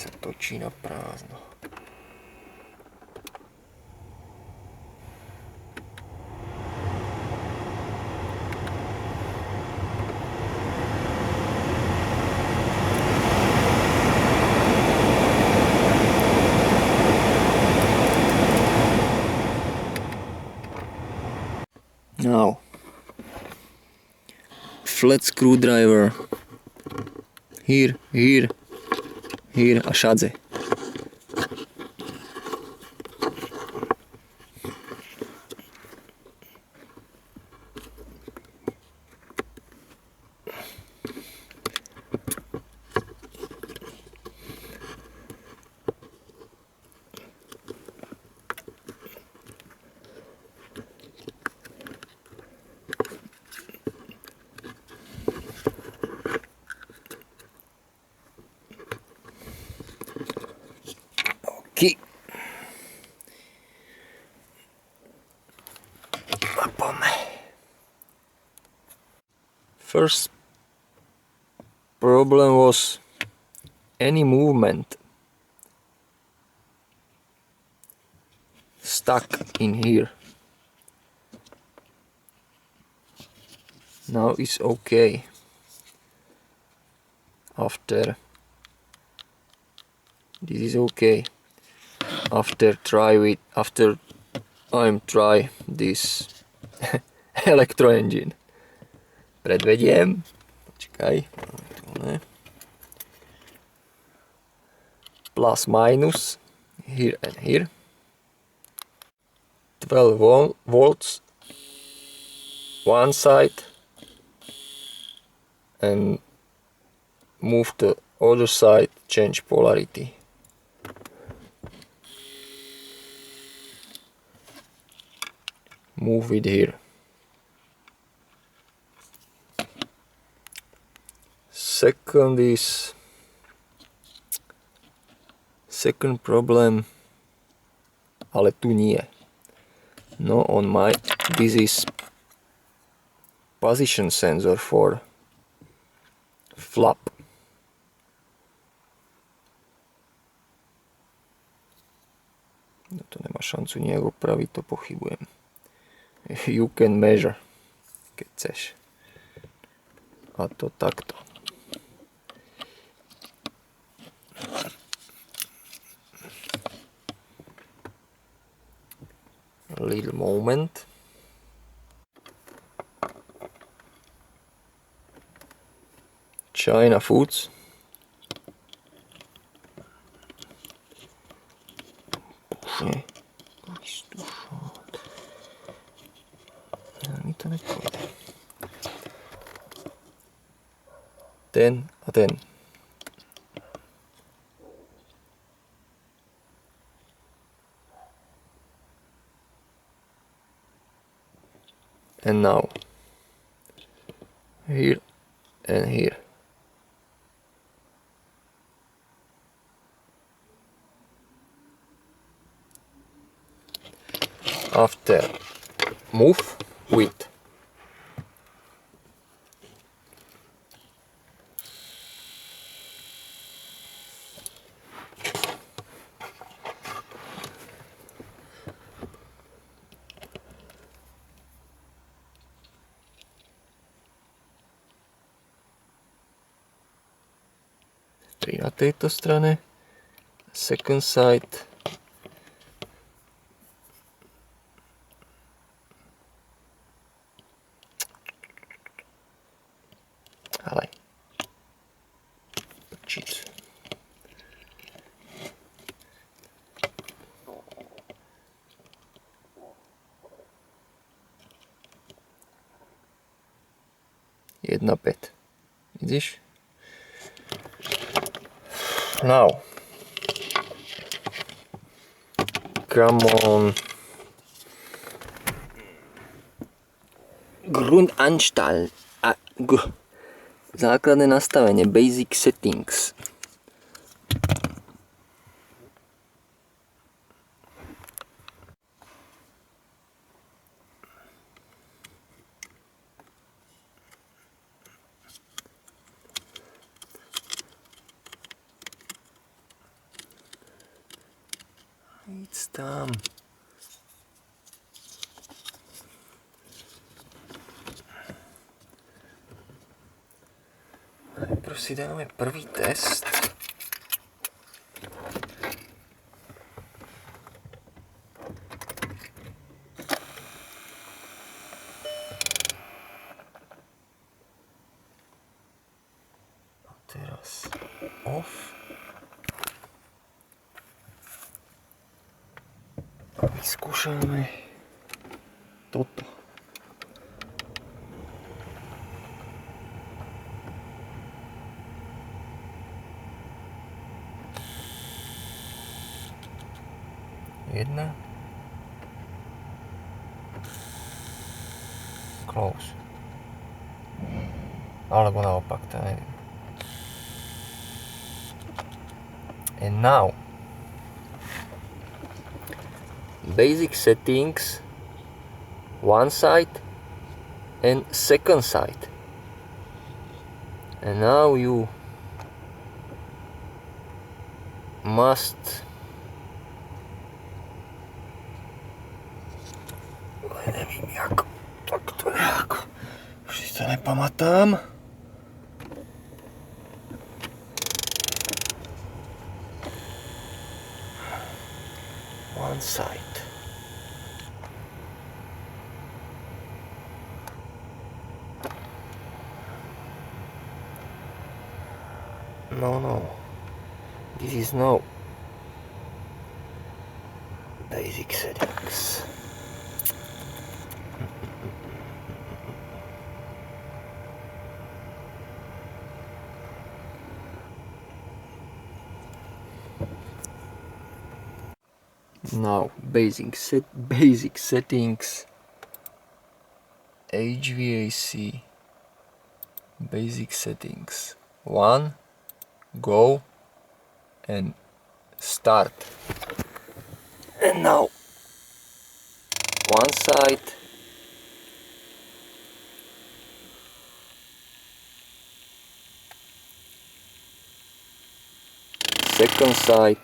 sa točí na prázdno. Now, flat screwdriver. Here a všade. Okay. First problem was any movement stuck in here. Now it's okay. After this is okay. After I'm try this electro engine. Predvediem. Počkaj. Plus minus here and here. 12 volts one side and move the other side, change polarity. Move it here. Second problem, ale tu nie. No, on my, this is position sensor for flap. No to nemá šancu nejak opraviť, to pochybujem. You can measure, keď chceš. A to takto. Little moment. China Foods. Bože. Mi to nepôjde. Ten a ten. And now here and here. After move with na tejto strane, second side, ale prčic. Jedna päť. Vidíš? Now, come on. Grundanstalt. Základné nastavenie, basic settings. Víc tam. Najprv si dáme prvý test. A teraz off. A vyskúšame toto. Jedna. Close. Alebo naopak, to neviem. And now basic settings, one side and second side. And now you must nevím jak, tak to nejako, už si to nepamatám. One side. No. This is no basic settings. Now basic settings, HVAC, basic settings, 1, go and start. And now one side, second side,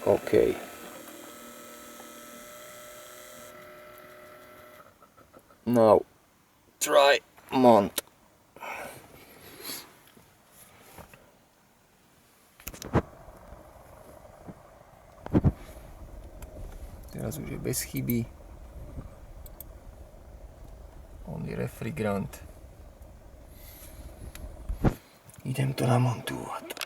okay. Now try mount. Teraz už je bez chyby. Only refrigerant. Idem to namontovať.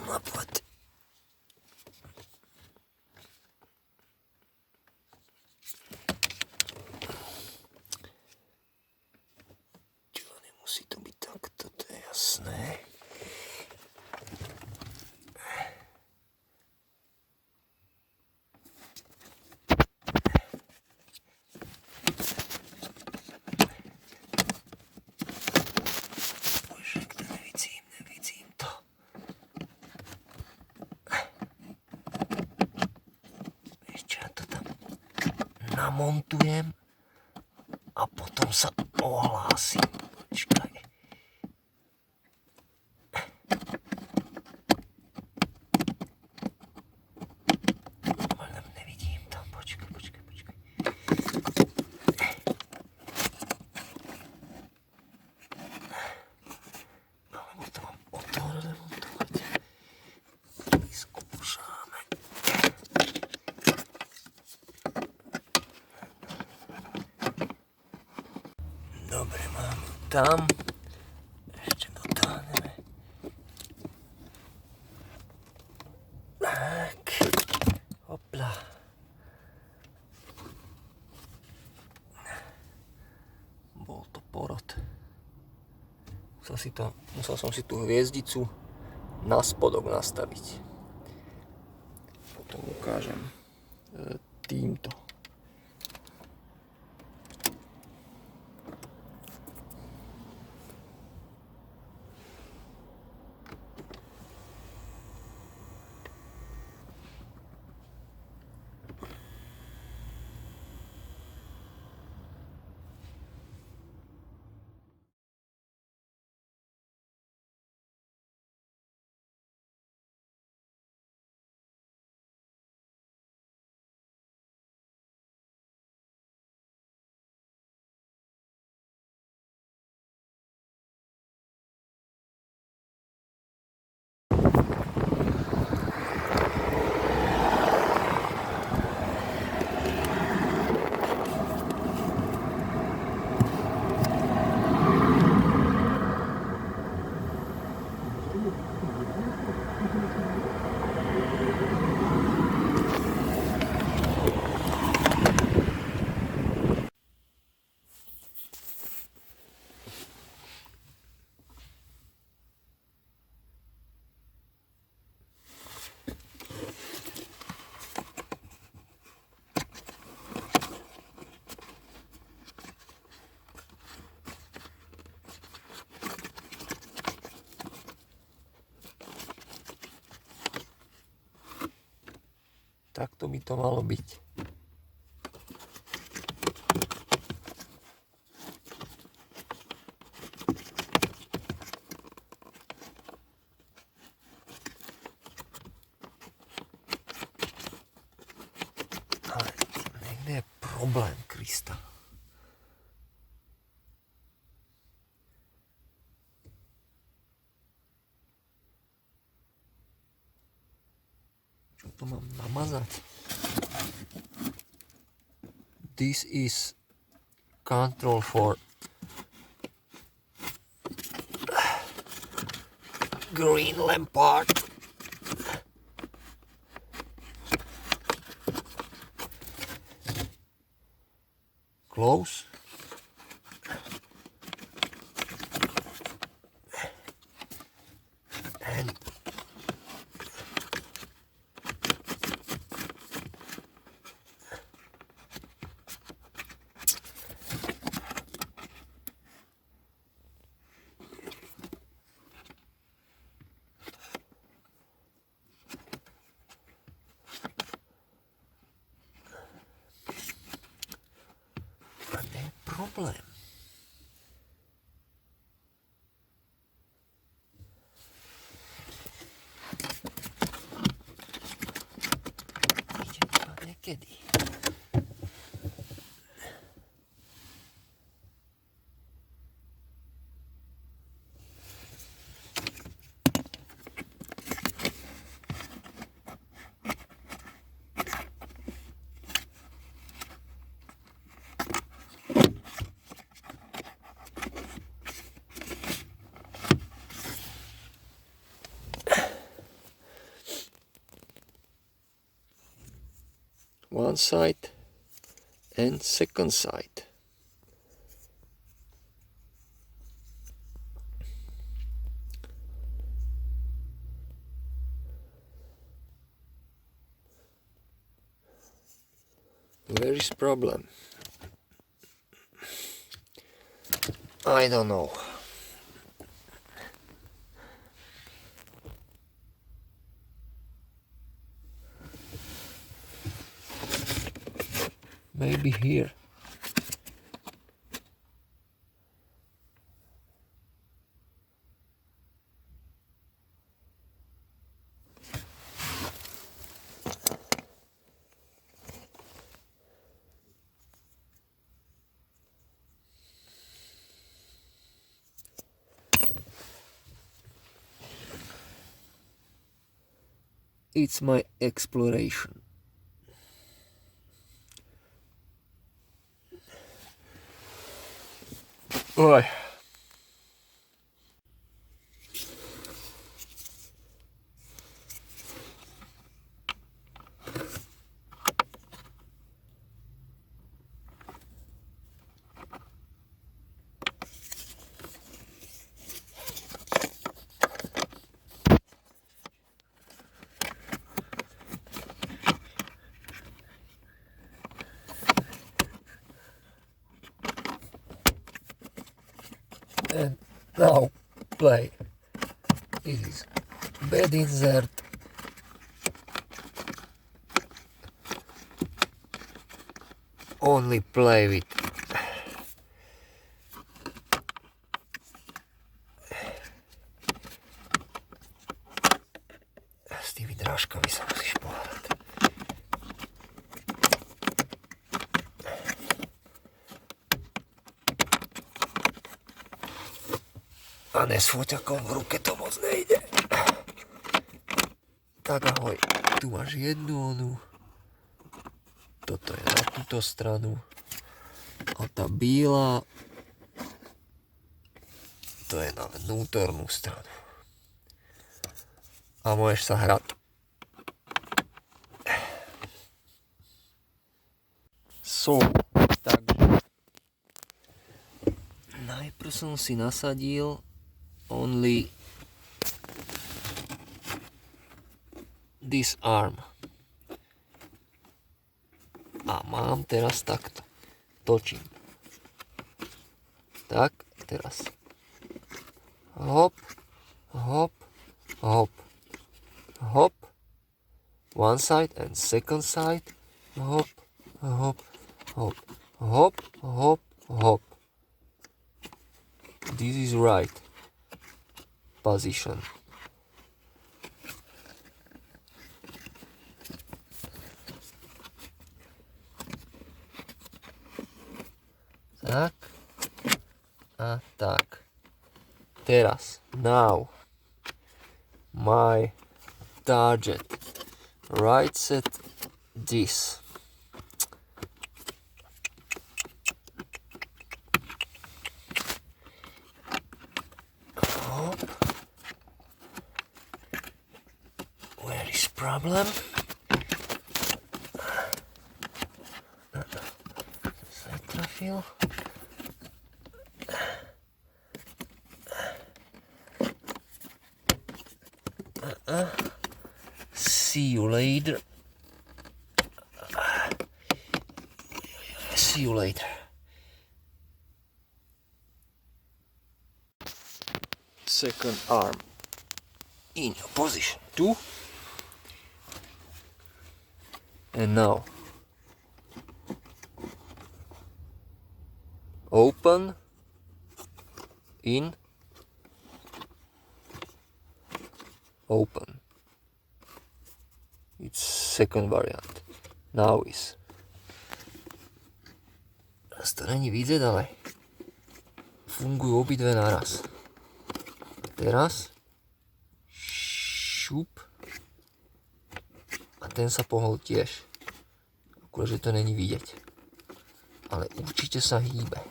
Napad. Čo, nemusí to byť takto, to je jasné. Nevidím to. Ešte ja to tam namontujem a potom sa ohlásim. Počkaj. Ale nevidím tam, počkaj. No, lebo to mám otvorené montovať. tam. Ešte dotáhneme. Tak. Hopla. Bol to porod. Musel som si tú hviezdicu na spodok nastaviť. Potom ukážem týmto. Takto by to malo byť. Ale niekde je problém, Krista. Čo to mám namazať? This is control for green lampard. Close. And problém. Ide to niekedy. One side and second side. Where is problem? I don't know. Maybe here. It's my exploration. Oj. Now play. This is bad insert. Only play with s tými drážkami sa musíš pohľadať. A ne s foťakom v ruke to moc nejde. Tak ahoj, tu máš jednu onu. Toto je na túto stranu. A tá bílá, to je na vnútornú stranu. A môžeš sa hrať. Takže najprv som si nasadil only this arm. A mám teraz takto. Točím. Tak, teraz. Hop, hop, hop. Hop. One side and second side. Hop, hop, hop. Hop, hop, hop. This is right position. Tak a tak. Teraz, now, my target, right set this. Hop. Where is problem? Zatrafil. See you later. See you later. Second arm in position 2. And now open in open. It's second variant. Now is. Teraz to není vidět, ale fungují obidve naraz. Teraz šup a ten sa pohol tiež. Akurát, že to není vidět. Ale určite sa hýbe.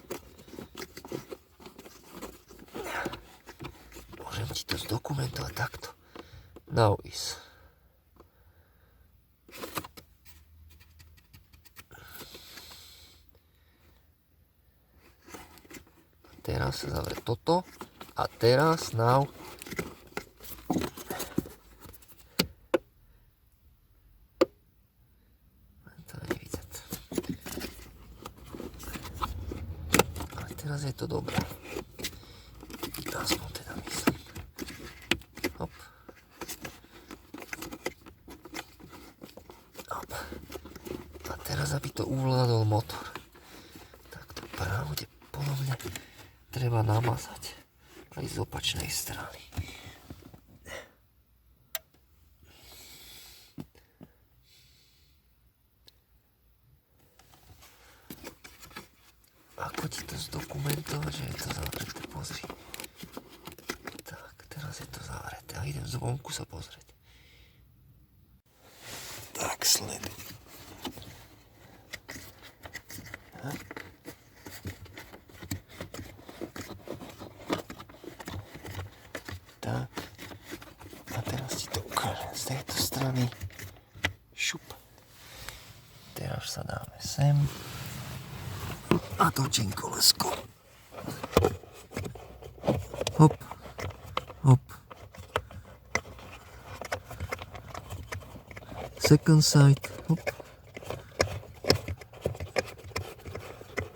Môžem ti to zdokumentovať takto. Now is. Teraz sa zavre toto. A teraz, now. To není vidět. Ale teraz je to dobré. Aspoň teda myslím. Hop. Hop. A teraz, aby to ovládol motor, tak to pravdepodobne treba namazať aj z opačnej strany. Ako ti to zdokumentovať, že je to zavreté? Pozri. Tak, teraz je to zavreté a idem zvonku sa pozrieť. Tak, sleduj. Tak. A teraz ti to ukážem z tejto strany. Šup. Teraz sa dáme sem. A točím kolesko. Hop. Hop. Second side. Hop.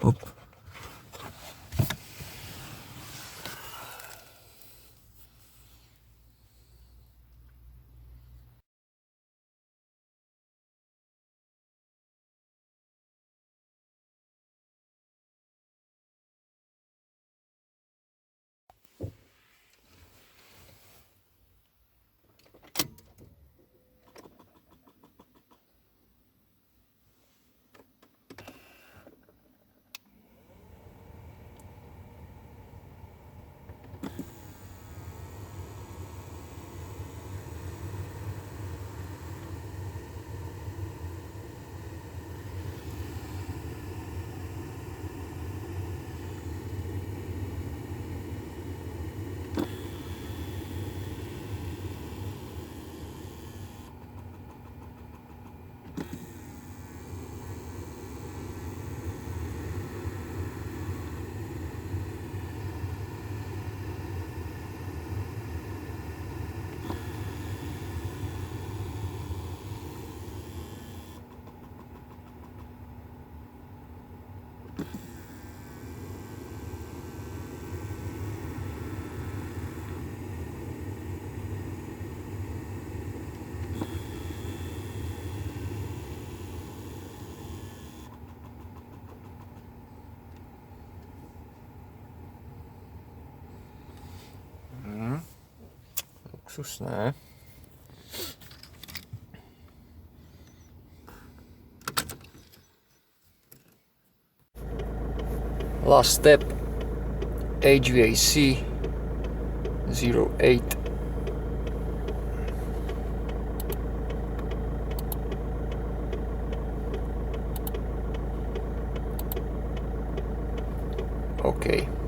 Hop. luxusné. Last step, HVAC 08. OK.